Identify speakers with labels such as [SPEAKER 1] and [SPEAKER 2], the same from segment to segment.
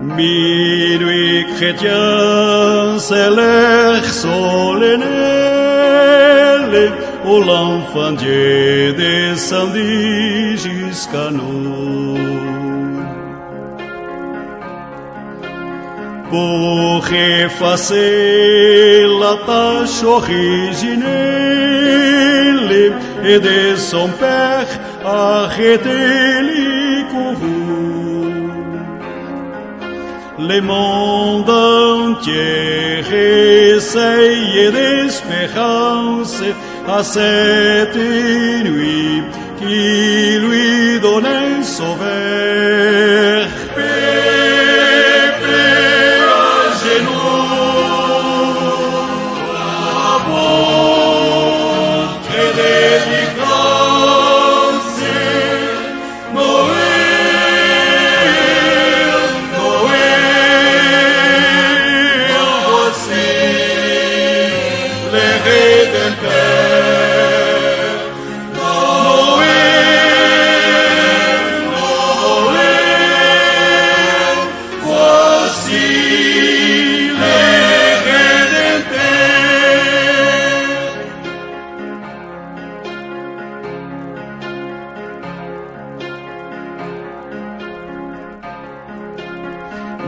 [SPEAKER 1] Minuit chrétien, c'est l'heure solennelle où l'enfant Dieu descendit jusqu'à nous. Pour effacer la tâche originelle et de son Père arrêter les courroux. Le monde entier essaye d'espérance à cette nuit qui lui donne un sauveur.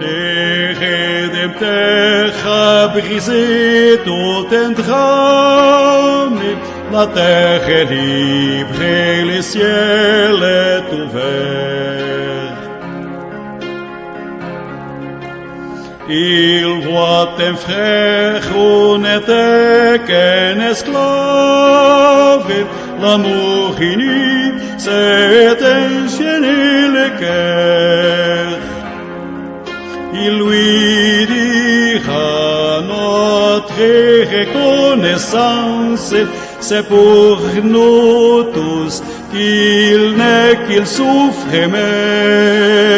[SPEAKER 1] Le Rédempteur a brisé tout un drame, la terre est libre et le ciel est ouvert. Il voit un frère où n'était qu'un esclave, l'amour uni s'est enchaîné le cœur. Il lui dira notre reconnaissance, c'est pour nous tous qu'il n'est qu'il souffre même.